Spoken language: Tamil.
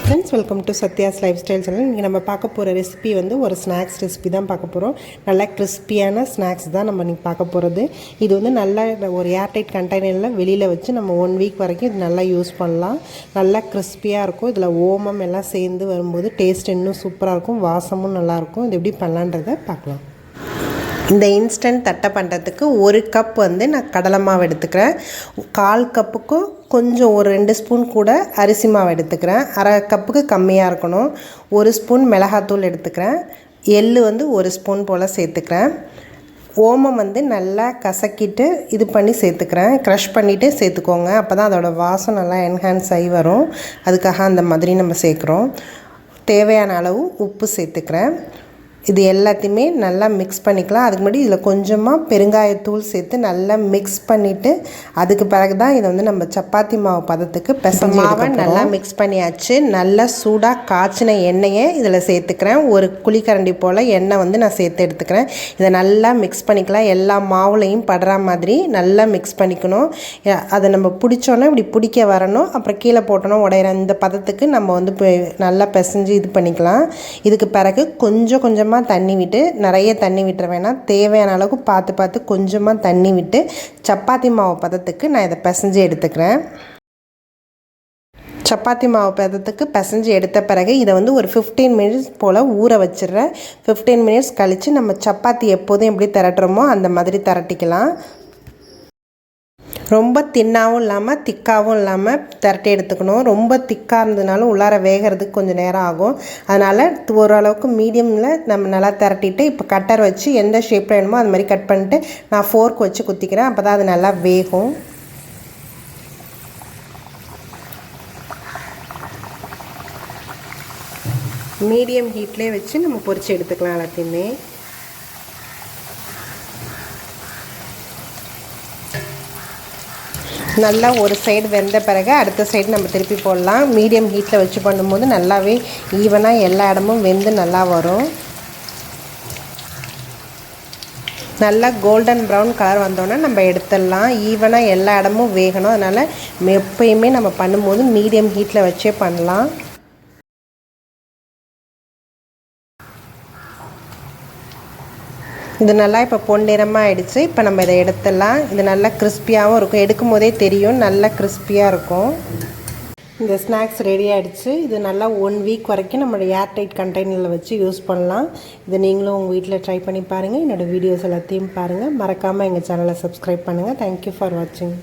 Friends, welcome to Sathya's life style channel. இன்றைக்கி நம்ம பார்க்க போகிற ரெசிபி வந்து ஒரு ஸ்நாக்ஸ் ரெசிபி தான் பார்க்க போகிறோம். நல்லா கிறிஸ்பியான ஸ்நாக்ஸ் தான் நம்ம இன்றைக்கி பார்க்க போகிறது. இது வந்து நல்லா ஒரு ஏர்டைட் கண்டெய்னரில் வெளியில் வச்சு நம்ம 1 வீக் வரைக்கும் இது நல்லா யூஸ் பண்ணலாம். நல்லா கிறிஸ்பியாக இருக்கும். இதில் ஓமம் எல்லாம் சேர்ந்து வரும்போது டேஸ்ட் இன்னும் சூப்பராக இருக்கும், வாசமும் நல்லாயிருக்கும். இது எப்படி பண்ணலான்றதை பார்க்கலாம். இந்த இன்ஸ்டன்ட் தட்டை பண்ணுறதுக்கு 1 கப் வந்து நான் கடலை மாவு எடுத்துக்கிறேன். 1/4 கப்புக்கும் கொஞ்சம் ஒரு 2 ஸ்பூன் கூட அரிசி மாவு எடுத்துக்கிறேன். 1/2 கப்புக்கு கம்மியாக இருக்கணும். 1 ஸ்பூன் மிளகாத்தூள் எடுத்துக்கிறேன். எள்ளு வந்து 1 ஸ்பூன் போல் சேர்த்துக்கிறேன். ஓமம் வந்து நல்லா கசக்கிட்டு இது பண்ணி சேர்த்துக்கிறேன். க்ரஷ் பண்ணிவிட்டு சேர்த்துக்கோங்க, அப்போ தான் அதோடய வாசம் நல்லா என்ஹான்ஸ் ஆகி வரும். அதுக்காக அந்த மாதிரி நம்ம சேர்க்குறோம். தேவையான அளவு உப்பு சேர்த்துக்கிறேன். இது எல்லாத்தையுமே நல்லா மிக்ஸ் பண்ணிக்கலாம். அதுக்கு முன்னாடி இதில் கொஞ்சமாக பெருங்காயத்தூள் சேர்த்து நல்லா மிக்ஸ் பண்ணிவிட்டு அதுக்கு பிறகு தான் இதை வந்து நம்ம சப்பாத்தி மாவு பதத்துக்கு பிசைஞ்சு மாவை நல்லா மிக்ஸ் பண்ணியாச்சு. நல்லா சூடாக காய்ச்சின எண்ணெயை இதில் சேர்த்துக்கிறேன். 1 குழிக்கரண்டி போல் எண்ணெய் வந்து நான் சேர்த்து எடுத்துக்கிறேன். இதை நல்லா மிக்ஸ் பண்ணிக்கலாம். எல்லா மாவுலையும் படுற மாதிரி நல்லா மிக்ஸ் பண்ணிக்கணும். அதை நம்ம பிடிச்சோன்னா இப்படி பிடிக்க வரணும். அப்புறம் கீழே போட்டோன்னா உடையிற இந்த பதத்துக்கு நம்ம வந்து நல்லா பிசைஞ்சு இது பண்ணிக்கலாம். இதுக்கு பிறகு கொஞ்சமாக தண்ணி விட்டு, நிறைய தண்ணி விட்டுற வேணாம், தேவையான அளவுக்கு பார்த்து கொஞ்சமாக தண்ணி விட்டு சப்பாத்தி மாவு பதத்துக்கு நான் இதை பிசைஞ்சு எடுத்துக்கிறேன். சப்பாத்தி மாவு பதத்துக்கு பிசைஞ்சு எடுத்த பிறகு இதை வந்து ஒரு 15 மினிட்ஸ் போல் ஊற வச்சிடுறேன். 15 மினிட்ஸ் கழித்து நம்ம சப்பாத்தி எப்போதும் எப்படி திரட்டுறோமோ அந்த மாதிரி திரட்டிக்கலாம். ரொம்ப தின்னாகவும் இல்லாமல் திக்காகவும் இல்லாமல் திரட்டி எடுத்துக்கணும். ரொம்ப திக்காக இருந்ததுனாலும் உள்ளார வேகிறதுக்கு கொஞ்சம் நேரம் ஆகும். அதனால் ஓரளவுக்கு மீடியமில் நம்ம நல்லா திரட்டிட்டு இப்போ கட்டர் வச்சு எந்த ஷேப்பில் வேணுமோ அது மாதிரி கட் பண்ணிட்டு நான் ஃபோர்க் வச்சு குத்திக்கிறேன். அப்போ தான் அது நல்லா வேகும். மீடியம் ஹீட்லேயே வச்சு நம்ம பொரிச்சு எடுத்துக்கலாம் எல்லாத்தையுமே. நல்லா ஒரு சைடு வெந்த பிறகு அடுத்த சைடு நம்ம திருப்பி போடலாம். மீடியம் ஹீட்டில் வச்சு பண்ணும்போது நல்லாவே ஈவனாக எல்லா இடமும் வெந்து நல்லா வரும். நல்லா கோல்டன் ப்ரௌன் கலர் வந்தோடனே நம்ம எடுத்துடலாம். ஈவனாக எல்லா இடமும் வேகணும். அதனால் எப்பயுமே நம்ம பண்ணும்போது மீடியம் ஹீட்டில் வச்சே பண்ணலாம். இது நல்லா இப்போ பொன்னிறமாக ஆகிடுச்சு. இப்போ நம்ம இதை எடுத்துடலாம். இது நல்லா கிறிஸ்பியாகவும் இருக்கும். எடுக்கும் போதே தெரியும் நல்லா கிறிஸ்பியாக இருக்கும். இந்த ஸ்நாக்ஸ் ரெடி ஆகிடுச்சு. இது நல்லா 1 வீக் வரைக்கும் நம்மளோட ஏர்டைட் கண்டெய்னரில் வச்சு யூஸ் பண்ணலாம். இதை நீங்களும் உங்கள் வீட்டில் ட்ரை பண்ணி பாருங்கள். என்னோடய வீடியோஸ் எல்லாத்தையும் பாருங்கள். மறக்காமல் எங்கள் சேனலை சப்ஸ்கிரைப் பண்ணுங்கள். தேங்க்யூ ஃபார் வாட்சிங்.